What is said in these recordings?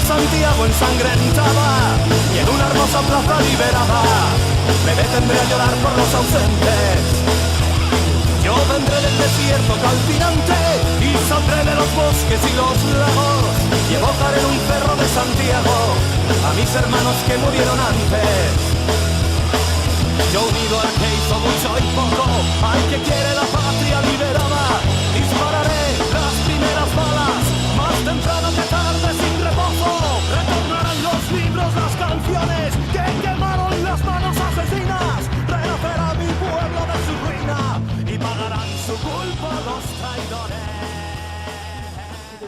Santiago ensangrentada y en una hermosa plaza liberada me detendré a llorar por los ausentes. Yo vendré del desierto calcinante y saldré de los bosques y los lagos y evocaré en un cerro de Santiago a mis hermanos que murieron antes. Yo unido al que hizo mucho y poco, al que quiere la patria liberada, dispararé las primeras balas, más temprano que tarde sin reposo. Retornarán los libros, las canciones que quemaron las manos asesinas. Renacerá mi pueblo de su ruina y pagarán su culpa los traidores.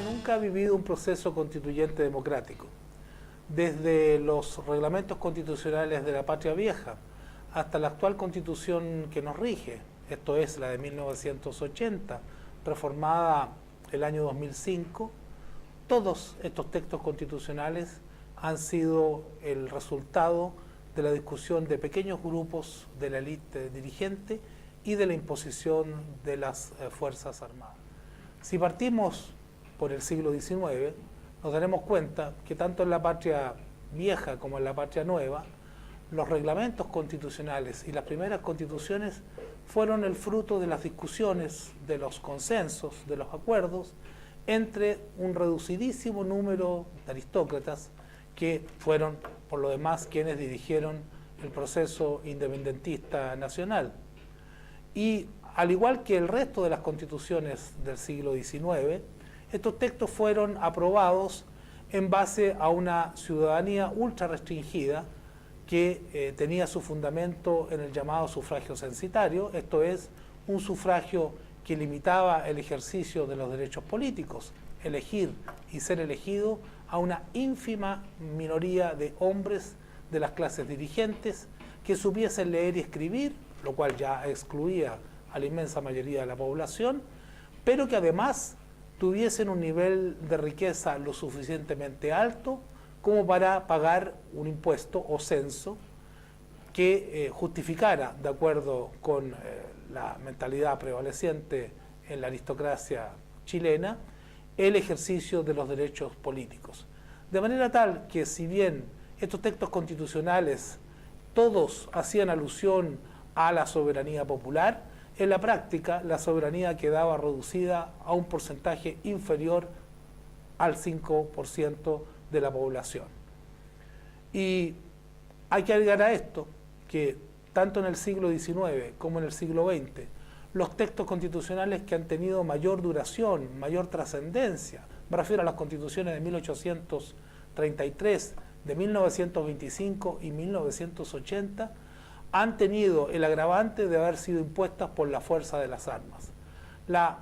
Nunca ha vivido un proceso constituyente democrático. Desde los reglamentos constitucionales de la Patria Vieja hasta la actual constitución que nos rige, esto es la de 1980, reformada el año 2005, todos estos textos constitucionales han sido el resultado de la discusión de pequeños grupos de la élite dirigente y de la imposición de las Fuerzas Armadas. Si partimos por el siglo XIX, nos daremos cuenta que tanto en la Patria Vieja como en la Patria Nueva, los reglamentos constitucionales y las primeras constituciones fueron el fruto de las discusiones, de los consensos, de los acuerdos entre un reducidísimo número de aristócratas que fueron, por lo demás, quienes dirigieron el proceso independentista nacional. Y al igual que el resto de las constituciones del siglo XIX, estos textos fueron aprobados en base a una ciudadanía ultra restringida que tenía su fundamento en el llamado sufragio censitario, esto es, un sufragio que limitaba el ejercicio de los derechos políticos, elegir y ser elegido a una ínfima minoría de hombres de las clases dirigentes que supiesen leer y escribir, lo cual ya excluía a la inmensa mayoría de la población, pero que además tuviesen un nivel de riqueza lo suficientemente alto como para pagar un impuesto o censo que justificara, de acuerdo con la mentalidad prevaleciente en la aristocracia chilena, el ejercicio de los derechos políticos. De manera tal que, si bien estos textos constitucionales todos hacían alusión a la soberanía popular, en la práctica la soberanía quedaba reducida a un porcentaje inferior al 5% de la población. Y hay que agregar a esto que tanto en el siglo XIX como en el siglo XX, los textos constitucionales que han tenido mayor duración, mayor trascendencia, me refiero a las constituciones de 1833, de 1925 y 1980, han tenido el agravante de haber sido impuestas por la fuerza de las armas. La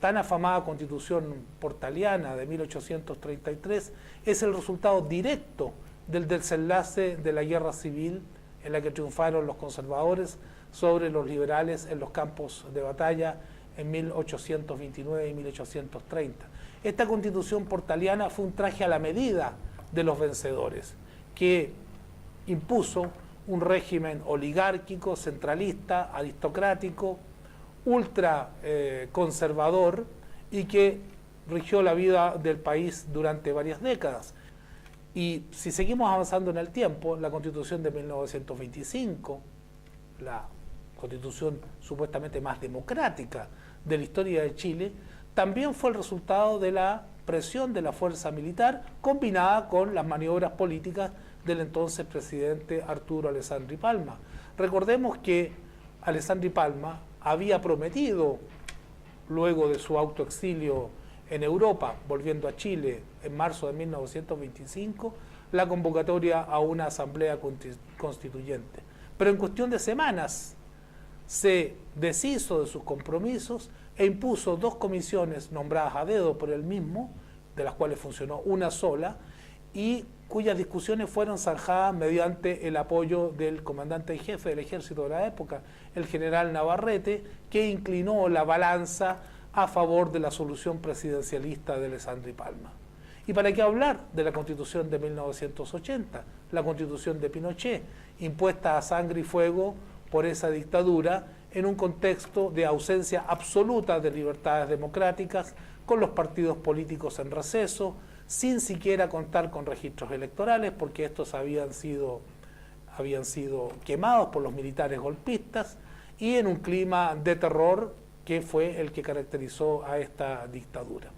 tan afamada Constitución Portaliana de 1833 es el resultado directo del desenlace de la guerra civil en la que triunfaron los conservadores sobre los liberales en los campos de batalla en 1829 y 1830. Esta Constitución Portaliana fue un traje a la medida de los vencedores, que impuso un régimen oligárquico, centralista, aristocrático, ultra conservador y que rigió la vida del país durante varias décadas. Y si seguimos avanzando en el tiempo, la Constitución de 1925, la Constitución supuestamente más democrática de la historia de Chile, también fue el resultado de la presión de la fuerza militar combinada con las maniobras políticas del entonces presidente Arturo Alessandri Palma. Recordemos que Alessandri Palma había prometido, luego de su autoexilio en Europa, volviendo a Chile en marzo de 1925, la convocatoria a una asamblea constituyente. Pero en cuestión de semanas se deshizo de sus compromisos e impuso 2 comisiones nombradas a dedo por él mismo, de las cuales funcionó una sola, y cuyas discusiones fueron zanjadas mediante el apoyo del comandante en jefe del ejército de la época, el general Navarrete, que inclinó la balanza a favor de la solución presidencialista de Alessandri Palma. ¿Y para qué hablar de la Constitución de 1980? La Constitución de Pinochet, impuesta a sangre y fuego por esa dictadura en un contexto de ausencia absoluta de libertades democráticas, con los partidos políticos en receso, sin siquiera contar con registros electorales, porque estos habían sido quemados por los militares golpistas, y en un clima de terror que fue el que caracterizó a esta dictadura.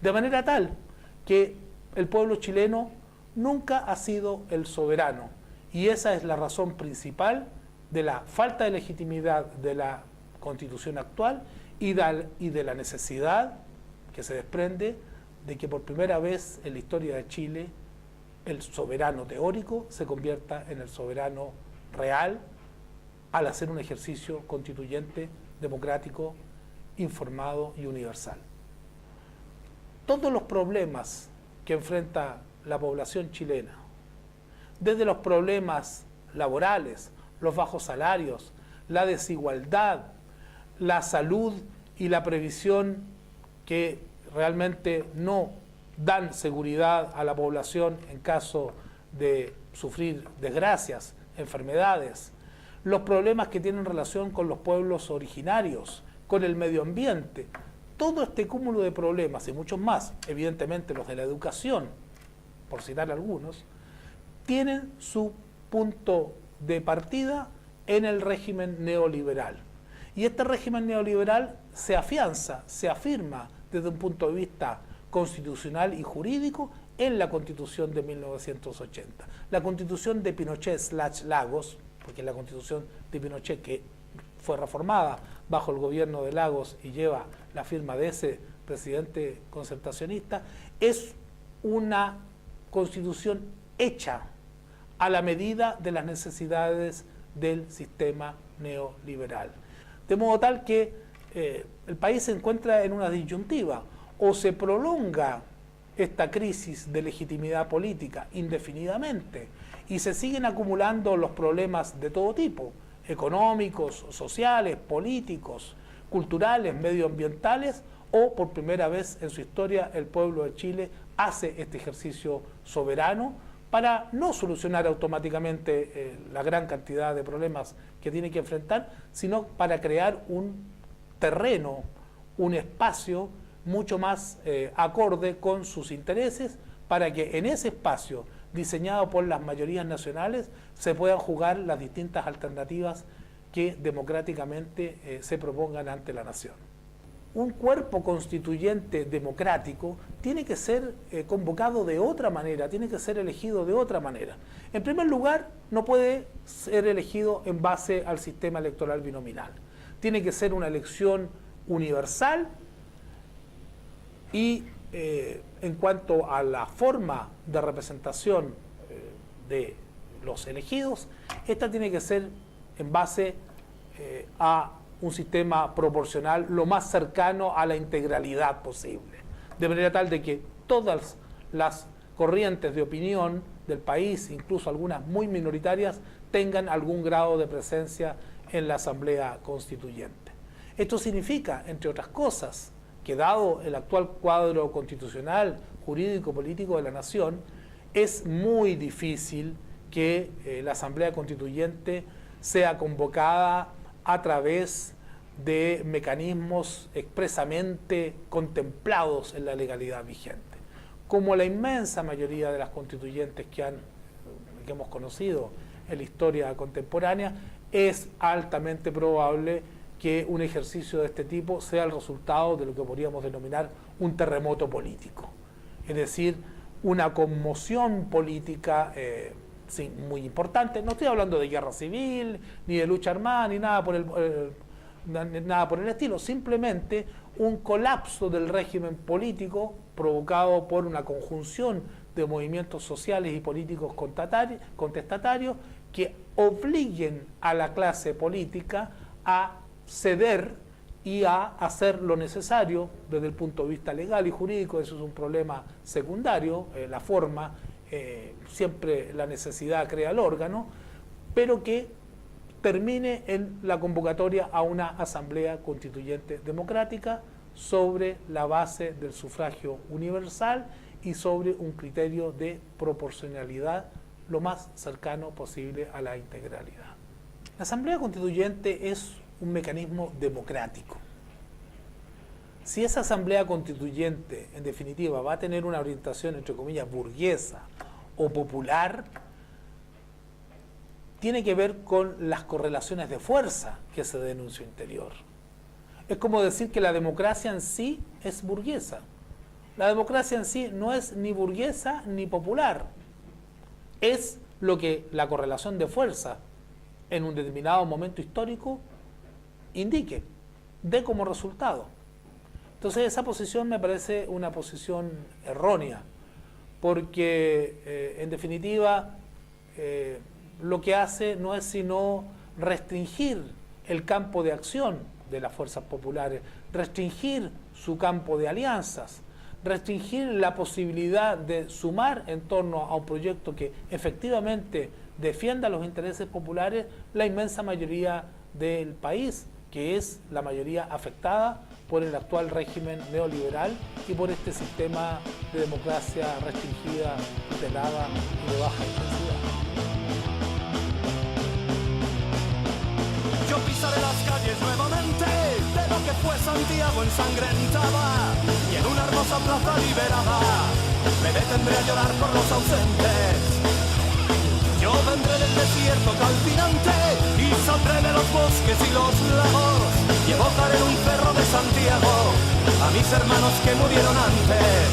De manera tal que el pueblo chileno nunca ha sido el soberano, y esa es la razón principal de la falta de legitimidad de la Constitución actual y de la necesidad que se desprende de que por primera vez en la historia de Chile el soberano teórico se convierta en el soberano real al hacer un ejercicio constituyente, democrático, informado y universal. Todos los problemas que enfrenta la población chilena, desde los problemas laborales, los bajos salarios, la desigualdad, la salud y la previsión que realmente no dan seguridad a la población en caso de sufrir desgracias, enfermedades, los problemas que tienen relación con los pueblos originarios, con el medio ambiente, todo este cúmulo de problemas y muchos más, evidentemente los de la educación, por citar algunos, tienen su punto de partida en el régimen neoliberal. Y este régimen neoliberal se afianza, se afirma desde un punto de vista constitucional y jurídico en la Constitución de 1980. La Constitución de Pinochet/Lagos, porque es la Constitución de Pinochet que fue reformada bajo el gobierno de Lagos y lleva la firma de ese presidente concertacionista, es una Constitución hecha a la medida de las necesidades del sistema neoliberal. De modo tal que el país se encuentra en una disyuntiva: o se prolonga esta crisis de legitimidad política indefinidamente y se siguen acumulando los problemas de todo tipo, económicos, sociales, políticos, culturales, medioambientales, o por primera vez en su historia el pueblo de Chile hace este ejercicio soberano para no solucionar automáticamente la gran cantidad de problemas que tiene que enfrentar, sino para crear un terreno, un espacio mucho más acorde con sus intereses, para que en ese espacio diseñado por las mayorías nacionales se puedan jugar las distintas alternativas que democráticamente se propongan ante la nación. Un cuerpo constituyente democrático tiene que ser convocado de otra manera, tiene que ser elegido de otra manera. En primer lugar, no puede ser elegido en base al sistema electoral binominal. Tiene que ser una elección universal y en cuanto a la forma de representación de los elegidos, esta tiene que ser en base a un sistema proporcional lo más cercano a la integralidad posible, de manera tal de que todas las corrientes de opinión del país, incluso algunas muy minoritarias, tengan algún grado de presencia en la Asamblea Constituyente. Esto significa, entre otras cosas, que dado el actual cuadro constitucional, jurídico, político de la nación, es muy difícil que la Asamblea Constituyente sea convocada a través de mecanismos expresamente contemplados en la legalidad vigente. Como la inmensa mayoría de las constituyentes que hemos conocido en la historia contemporánea, es altamente probable que un ejercicio de este tipo sea el resultado de lo que podríamos denominar un terremoto político. Es decir, una conmoción política sí, muy importante. No estoy hablando de guerra civil, ni de lucha armada, ni nada por el estilo. Simplemente un colapso del régimen político provocado por una conjunción de movimientos sociales y políticos contestatarios que obliguen a la clase política a ceder y a hacer lo necesario desde el punto de vista legal y jurídico. Eso es un problema secundario, la forma, siempre la necesidad crea el órgano, pero que termine en la convocatoria a una asamblea constituyente democrática sobre la base del sufragio universal y sobre un criterio de proporcionalidad lo más cercano posible a la integralidad. La asamblea constituyente es un mecanismo democrático. si esa asamblea constituyente, en definitiva, va a tener una orientación, entre comillas, burguesa o popular, tiene que ver con las correlaciones de fuerza que se den en su interior. Es como decir que la democracia en sí es burguesa. La democracia en sí no es ni burguesa ni popular. Es lo que la correlación de fuerza en un determinado momento histórico indique, dé como resultado. Entonces esa posición me parece una posición errónea, porque en definitiva lo que hace no es sino restringir el campo de acción de las fuerzas populares, restringir su campo de alianzas, restringir la posibilidad de sumar en torno a un proyecto que efectivamente defienda los intereses populares la inmensa mayoría del país, que es la mayoría afectada por el actual régimen neoliberal y por este sistema de democracia restringida, tutelada y de baja intensidad. Yo pisaré las calles nuevamente de lo que fue Santiago ensangrentada y en una hermosa plaza liberada me detendré a llorar por los ausentes. Yo vendré del desierto calcinante y saldré de los bosques y los lagos y evocaré en un cerro de Santiago a mis hermanos que murieron antes.